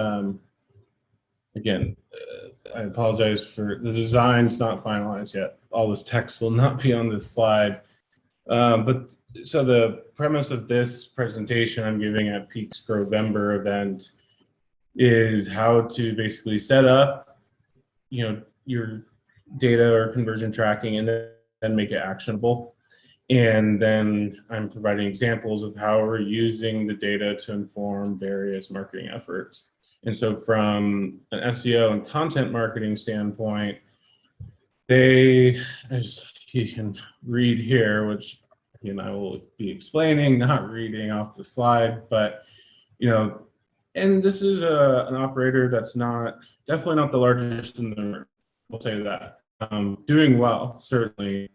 again, I apologize for the design's not finalized yet. All this text will not be on this slide. But so the premise of this presentation I'm giving at Peak's Grovember event is how to basically set up, your data or conversion tracking, and then make it actionable. And then I'm providing examples of how we're using the data to inform various marketing efforts. And so from an SEO and content marketing standpoint, as you can read here, which I will be explaining, not reading off the slide, but and this is an operator that's definitely not the largest in the room. We'll say that. Doing well, certainly.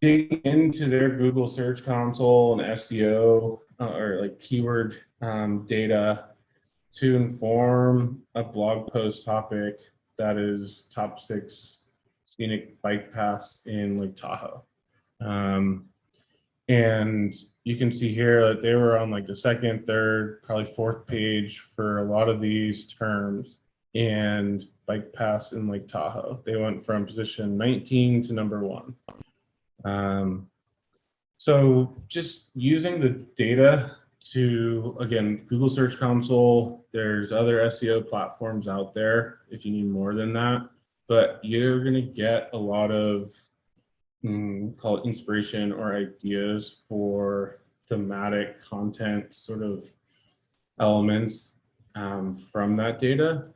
Digging into their Google Search Console and SEO or like keyword data to inform a blog post topic that is top 6 scenic bike paths in Lake Tahoe. And you can see here that they were on like the 2nd, 3rd, probably 4th page for a lot of these terms and bike paths in Lake Tahoe. They went from position 19 to number 1. So just using the data to, again, Google Search Console, there's other SEO platforms out there if you need more than that, but you're going to get a lot of call it inspiration or ideas for thematic content sort of elements from that data.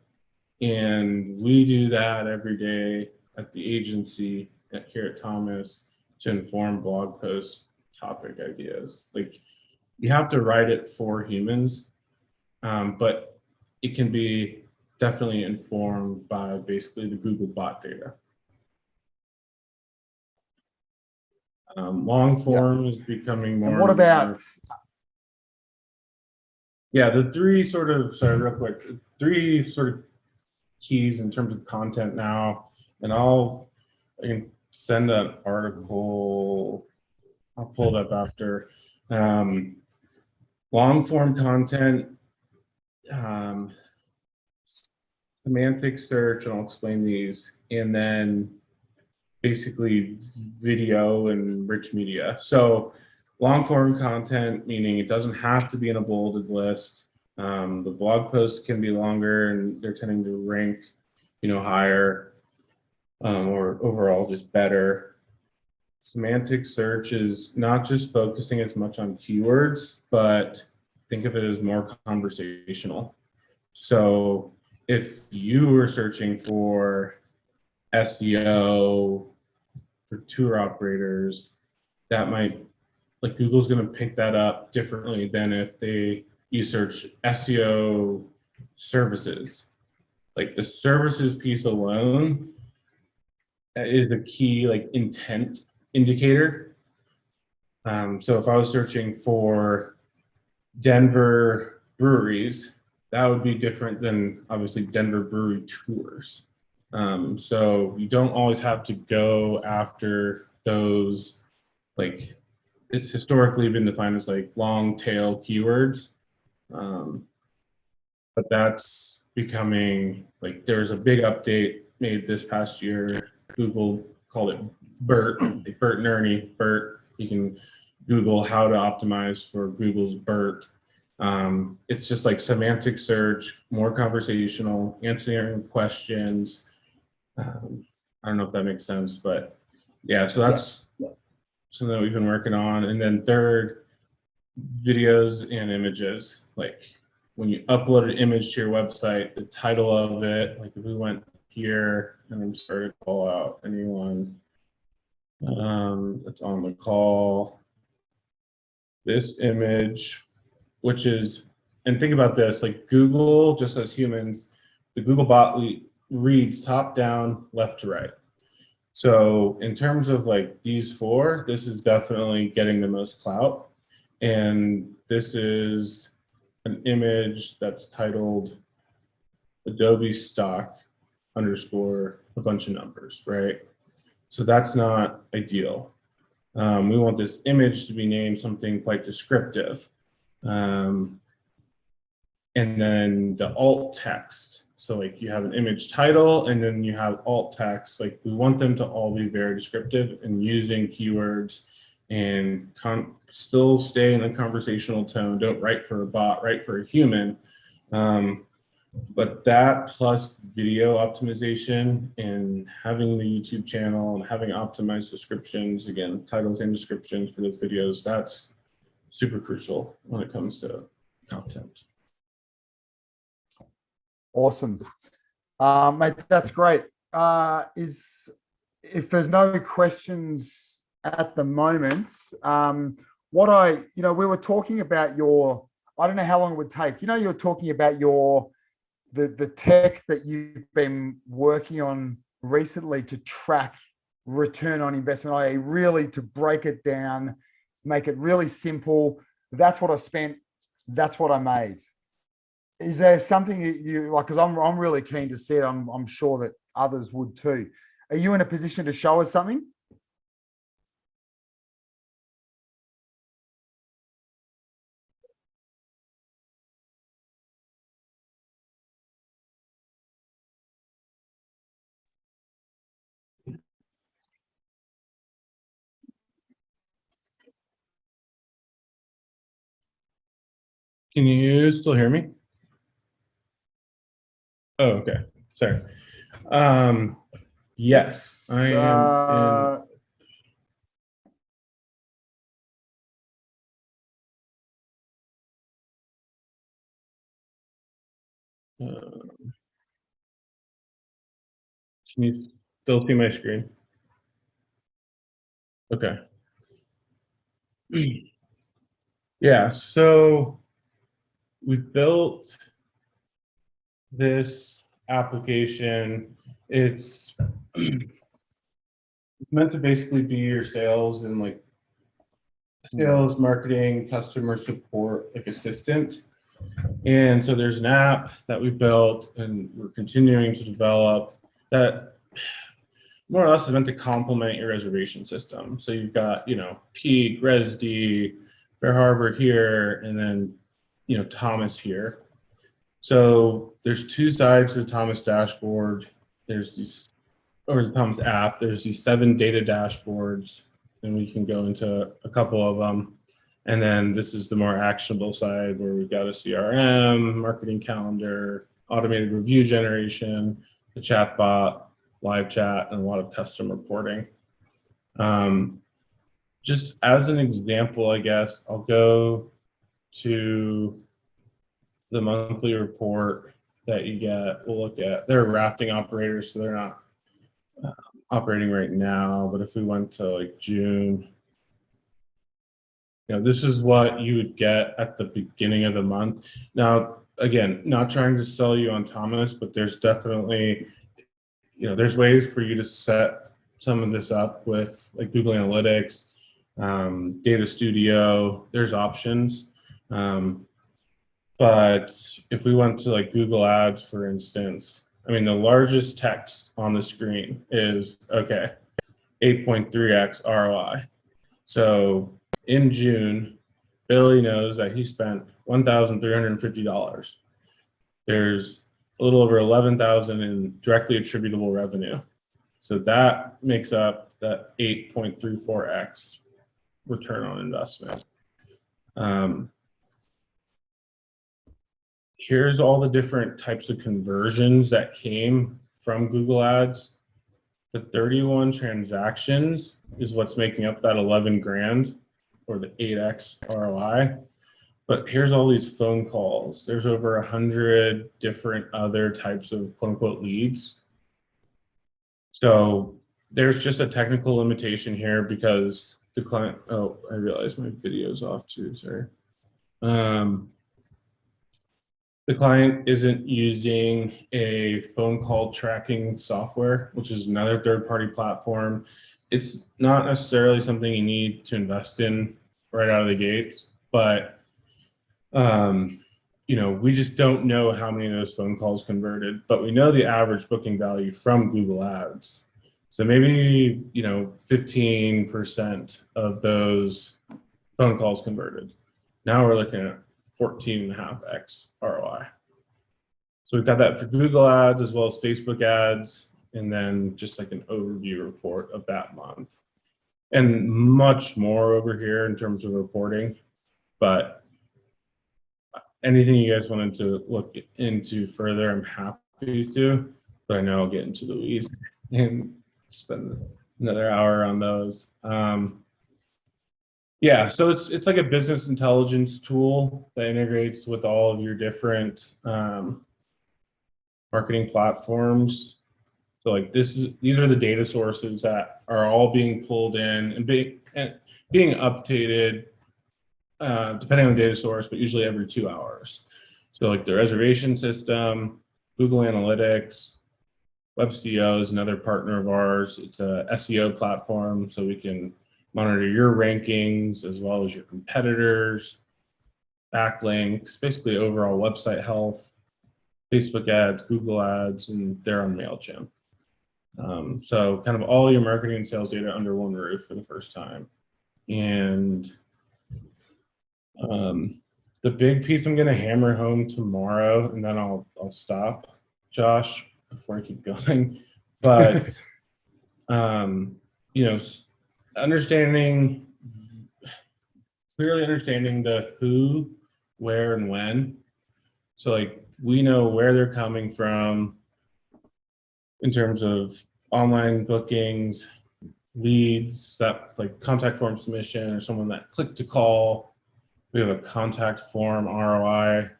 And we do that every day at the agency here at TOMIS to inform blog post topic ideas. Like, you have to write it for humans, but it can be definitely informed by basically the Google bot data. Long form is becoming more. And what about? Yeah, the three sort of, sorry, real quick, 3 sort of keys in terms of content now, and I can send an article. I'll pull it up after. long form content, semantic search, and I'll explain these, and then basically video and rich media. So long form content, meaning it doesn't have to be in a bolded list. The blog posts can be longer and they're tending to rank, higher, or overall just better. Semantic search is not just focusing as much on keywords, but think of it as more conversational. So if you were searching for SEO for tour operators, that might, like, Google's going to pick that up differently than if you search SEO services. Like, the services piece alone is the key, like, intent indicator. So if I was searching for Denver breweries, that would be different than obviously Denver brewery tours. So you don't always have to go after those, like, it's historically been defined as like long tail keywords. But that's becoming, like, there's a big update made this past year. Google called it BERT, like Bert and Ernie, BERT. You can Google how to optimize for Google's BERT. It's just like semantic search, more conversational, answering questions. I don't know if that makes sense, but yeah, so that's something that we've been working on. And then third, videos and images. Like, when you upload an image to your website, the title of it, like if we went here, and I'm sorry to call out anyone that's on the call, this image, which is, and think about this, like Google, just as humans, the Google bot reads top down, left to right. So in terms of like these four, this is definitely getting the most clout. And this is an image that's titled Adobe stock underscore a bunch of numbers, right? So that's not ideal. We want this image to be named something quite descriptive. And then the alt text. So like you have an image title and then you have alt text. Like, we want them to all be very descriptive and using keywords and still stay in a conversational tone. Don't write for a bot, write for a human. But that plus video optimization and having the YouTube channel and having optimized descriptions, again, titles and descriptions for those videos, that's super crucial when it comes to content. Awesome. Mate, that's great. If there's no questions at the moment, we were talking about I don't know how long it would take. You're talking about the tech that you've been working on recently to track return on investment, i.e. really to break it down, make it really simple. That's what I spent. That's what I made. Is there something you like? Because I'm really keen to see it. I'm sure that others would too. Are you in a position to show us something? Can you still hear me? Oh, okay. Sorry. Yes, I am can you still see my screen? Okay. Yeah, so we built this application. It's meant to basically be your sales and like sales, marketing, customer support, like assistant. And so there's an app that we built and we're continuing to develop that more or less is meant to complement your reservation system. So you've got, Peak, ResD, Fair Harbor here, and then TOMIS here. So there's two sides to the TOMIS dashboard. There's these, or the TOMIS app, there's these 7 data dashboards, and we can go into a couple of them. And then this is the more actionable side where we've got a CRM, marketing calendar, automated review generation, the chatbot, live chat, and a lot of custom reporting. Just as an example, I guess, I'll go to the monthly report that you get. We'll look at, they're rafting operators, so they're not operating right now, but if we went to like June, this is what you would get at the beginning of the month. Now, again, not trying to sell you on TOMIS, but there's definitely, there's ways for you to set some of this up with like Google Analytics, Data Studio, there's options. But if we went to like Google Ads, for instance, I mean, the largest text on the screen is, okay, 8.3x ROI. So in June, Billy knows that he spent $1,350. There's a little over 11,000 in directly attributable revenue. So that makes up that 8.34x return on investment. Here's all the different types of conversions that came from Google Ads. The 31 transactions is what's making up that 11 grand or the 8x ROI. But here's all these phone calls. There's over 100 different other types of quote unquote leads. So there's just a technical limitation here because the client, oh, I realized my video's off too, sorry. The client isn't using a phone call tracking software, which is another third-party platform. It's not necessarily something you need to invest in right out of the gates, but we just don't know how many of those phone calls converted, but we know the average booking value from Google Ads. So maybe 15% of those phone calls converted. Now we're looking at 14.5x ROI. So we've got that for Google Ads as well as Facebook ads, and then just like an overview report of that month. And much more over here in terms of reporting, but anything you guys wanted to look into further, I'm happy to, but I know I'll get into the weeds and spend another hour on those. Yeah, so it's like a business intelligence tool that integrates with all of your different marketing platforms. So like these are the data sources that are all being pulled in and being updated depending on the data source, but usually every 2 hours. So like the reservation system, Google Analytics, WebCO is another partner of ours. It's a SEO platform, so we can monitor your rankings as well as your competitors, backlinks, basically overall website health, Facebook ads, Google ads, and they're on MailChimp. So kind of all your marketing and sales data under one roof for the first time. And the big piece I'm going to hammer home tomorrow, and then I'll stop, Josh, before I keep going. But clearly understanding the who, where, and when. So like we know where they're coming from in terms of online bookings, leads, that's like contact form submission or someone that clicked to call. We have a contact form ROI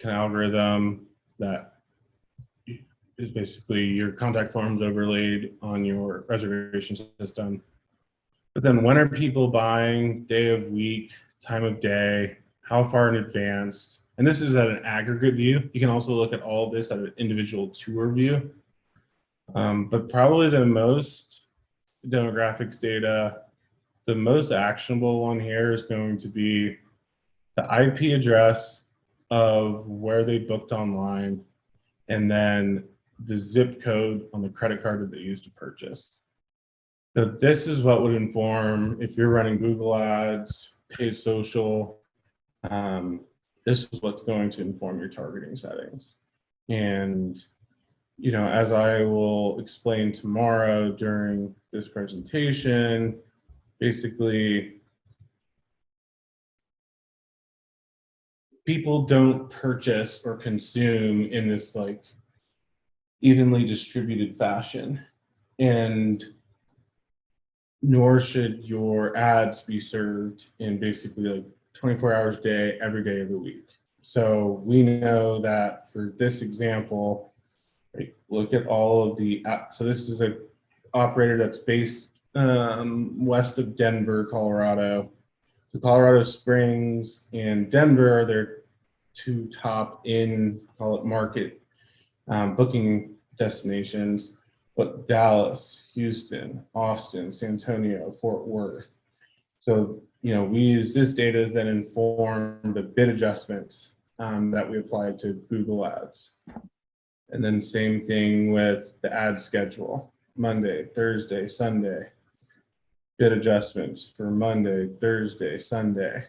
algorithm that is basically your contact forms overlaid on your reservation system. But then when are people buying, day of week, time of day, how far in advance? And this is at an aggregate view. You can also look at all of this at an individual tour view. But probably the most demographics data, the most actionable one here is going to be the IP address of where they booked online, and then the zip code on the credit card that they used to purchase. So this is what would inform if you're running Google Ads, paid social, this is what's going to inform your targeting settings. And, you know, as I will explain tomorrow during this presentation, basically, people don't purchase or consume in this like evenly distributed fashion, and nor should your ads be served in basically like 24 hours a day, every day of the week. So we know that for this example, like, look at all of the, so this is a operator that's based west of Denver, Colorado. So Colorado Springs and Denver are their two top in, call it market booking destinations, but Dallas, Houston, Austin, San Antonio, Fort Worth. So, you know, we use this data to then inform the bid adjustments that we apply to Google Ads. And then same thing with the ad schedule, Monday, Thursday, Sunday. Bid adjustments for Monday, Thursday, Sunday.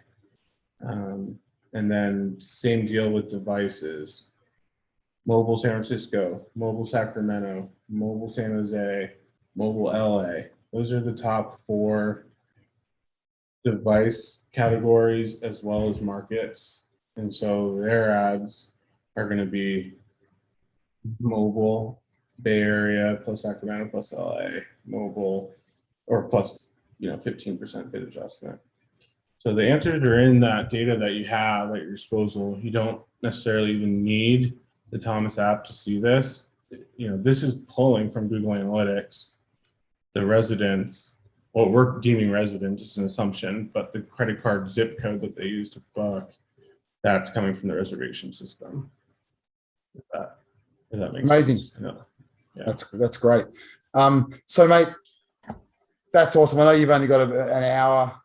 And then same deal with devices. Mobile San Francisco, mobile Sacramento, mobile San Jose, mobile LA. Those are the top 4 device categories as well as markets. And so their ads are going to be mobile, Bay Area plus Sacramento plus LA, mobile, or plus, you know, 15% bid adjustment. So the answers are in that data that you have at your disposal. You don't necessarily even need the TOMIS app to see this. You know, this is pulling from Google Analytics, the residents, what we're deeming resident, it's an assumption, but the credit card zip code that they use to book, that's coming from the reservation system. If that makes Amazing. sense. Yeah. That's great. So mate, that's awesome. I know you've only got an hour.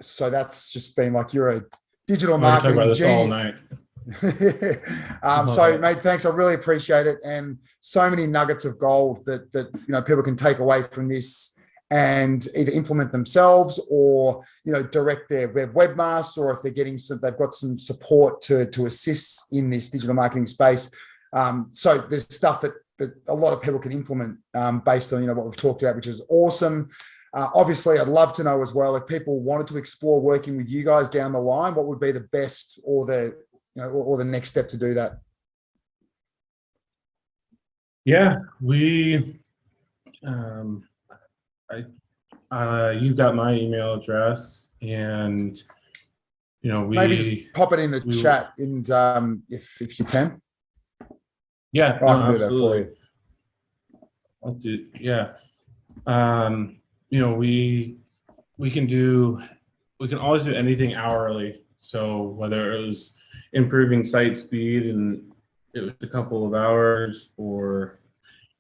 So that's just been like, you're a digital marketing talk about this genius. All night. So mate, thanks. I really appreciate it. And so many nuggets of gold that you know, people can take away from this and either implement themselves or, you know, direct their webmaster, or if they're getting they've got some support to assist in this digital marketing space. So there's stuff that a lot of people can implement based on, you know, what we've talked about, which is awesome. Obviously, I'd love to know as well, if people wanted to explore working with you guys down the line, what would be the best or the, you know, or the next step to do that? Yeah, you've got my email address, and you know, maybe just pop it in the chat, and if you can. Yeah, I can do that for you. I'll do, yeah. You know, we can always do anything hourly. So whether it was improving site speed and it was a couple of hours, or,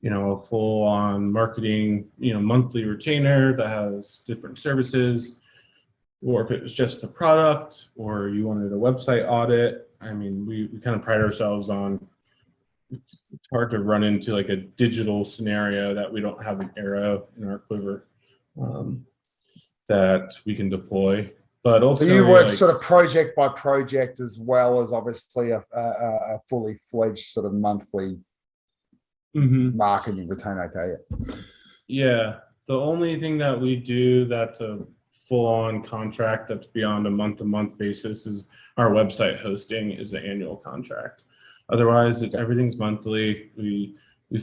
you know, a full on marketing, you know, monthly retainer that has different services, or if it was just a product, or you wanted a website audit. I mean, we kind of pride ourselves on, it's hard to run into like a digital scenario that we don't have an arrow in our quiver that we can deploy. But also, so you work like, sort of project by project, as well as obviously a fully fledged sort of monthly marketing retainer. Okay. Yeah, the only thing that we do that's a full-on contract that's beyond a month-to-month basis is our website hosting is an annual contract. Otherwise, everything's monthly. We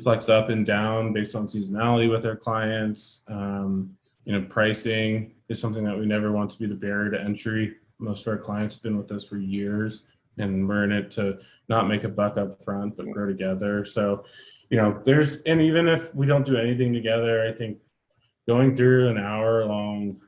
flex up and down based on seasonality with our clients. You know, pricing is something that we never want to be the barrier to entry. Most of our clients have been with us for years, and we're in it to not make a buck up front, but grow together. So, you know, and even if we don't do anything together, I think going through an hour-long,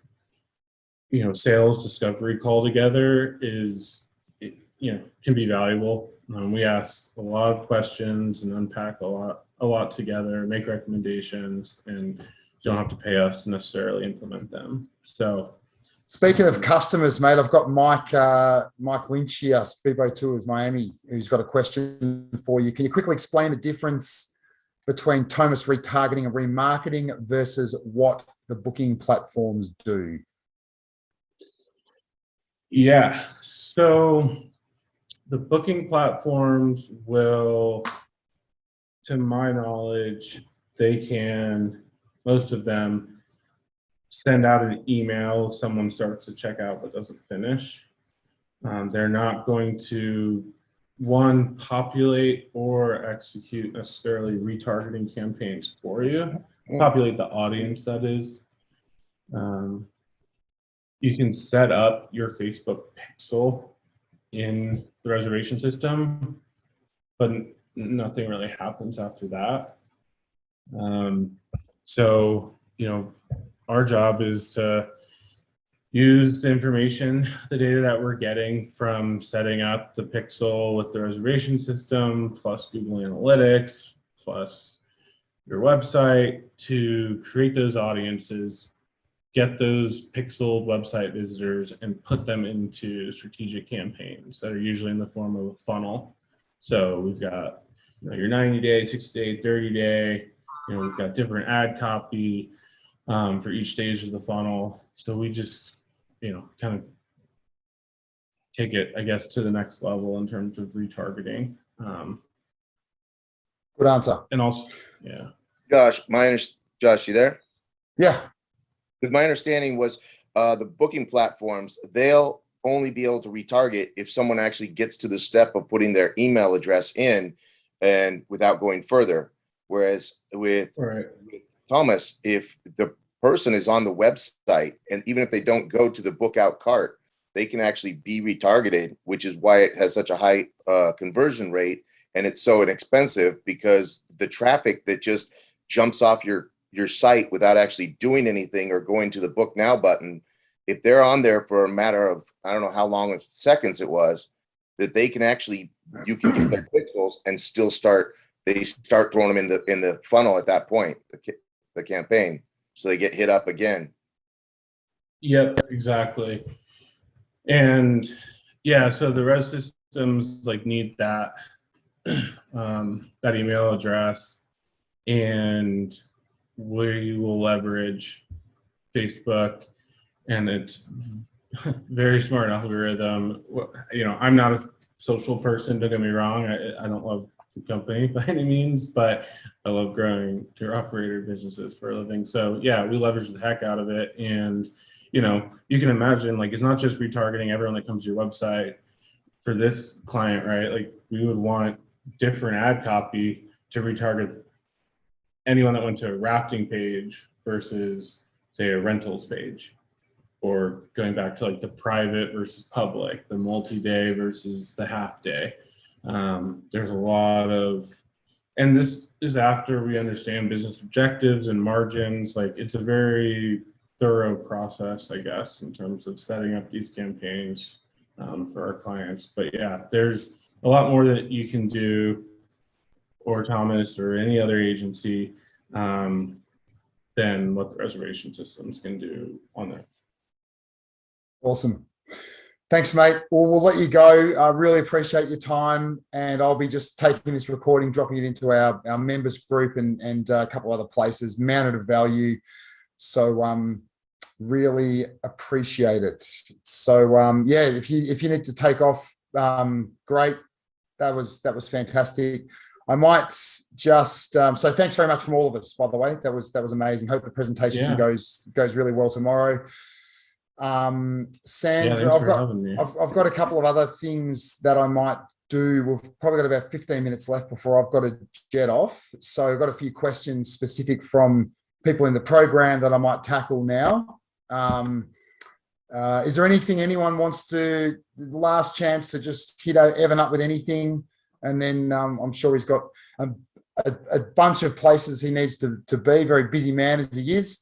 you know, sales discovery call together is, you know, can be valuable. We ask a lot of questions and unpack a lot together, make recommendations, and you don't have to pay us to necessarily implement them. So, speaking of customers, mate, I've got Mike Lynch here, Speedboat Tours Miami, who's got a question for you. Can you quickly explain the difference between TOMIS retargeting and remarketing versus what the booking platforms do? Yeah. So the booking platforms will, to my knowledge, they can, most of them, send out an email if someone starts to check out but doesn't finish. They're not going to, one, populate or execute necessarily retargeting campaigns for you, populate the audience, that is. You can set up your Facebook pixel in the reservation system, but nothing really happens after that. So, our job is to use the information, the data that we're getting from setting up the pixel with the reservation system, plus Google Analytics, plus your website, to create those audiences, get those pixel website visitors, and put them into strategic campaigns that are usually in the form of a funnel. So we've got your 90-day, 60-day, 30-day. We've got different ad copy for each stage of the funnel. So we just kind of take it, I guess, to the next level in terms of retargeting. Good answer. And also, yeah. Josh, you there? Yeah. Because my understanding was the booking platforms, they'll only be able to retarget if someone actually gets to the step of putting their email address in and without going further. Whereas with TOMIS, if the person is on the website and even if they don't go to the book out cart, they can actually be retargeted, which is why it has such a high conversion rate. And it's so inexpensive, because the traffic that just jumps off your site without actually doing anything or going to the book now button, if they're on there for a matter of, I don't know how long of seconds it was, that they can actually, you can get their pixels and still start throwing them in the funnel at that point, the campaign, so they get hit up again. Yep, exactly. And yeah, so the res systems need that that email address, and we will leverage Facebook and its very smart algorithm. I'm not a social person, don't get me wrong. I don't love the company by any means, but I love growing tour operator businesses for a living. So yeah, we leverage the heck out of it. And you can imagine, it's not just retargeting everyone that comes to your website. For this client, right, we would want different ad copy to retarget anyone that went to a rafting page versus, say, a rentals page, or going back to the private versus public, the multi-day versus the half day. There's a lot of, and this is after we understand business objectives and margins. It's a very thorough process, I guess, in terms of setting up these campaigns for our clients. But yeah, there's a lot more that you can do, or TOMIS or any other agency, than what the reservation systems can do on there. Awesome. Thanks, mate. Well, we'll let you go. I really appreciate your time, and I'll be just taking this recording, dropping it into our members group and a couple other places, mounted of value. So really appreciate it. So yeah, if you need to take off, great. That was fantastic. I might just so thanks very much from all of us, by the way. That was amazing. Hope the presentation goes really well tomorrow. Sandra, I've got a couple of other things that I might do. We've probably got about 15 minutes left before I've got to jet off. So I've got a few questions specific from people in the program that I might tackle now. Is there anything anyone wants to, last chance to just hit Evan up with anything? And then I'm sure he's got a bunch of places he needs to be, very busy man as he is.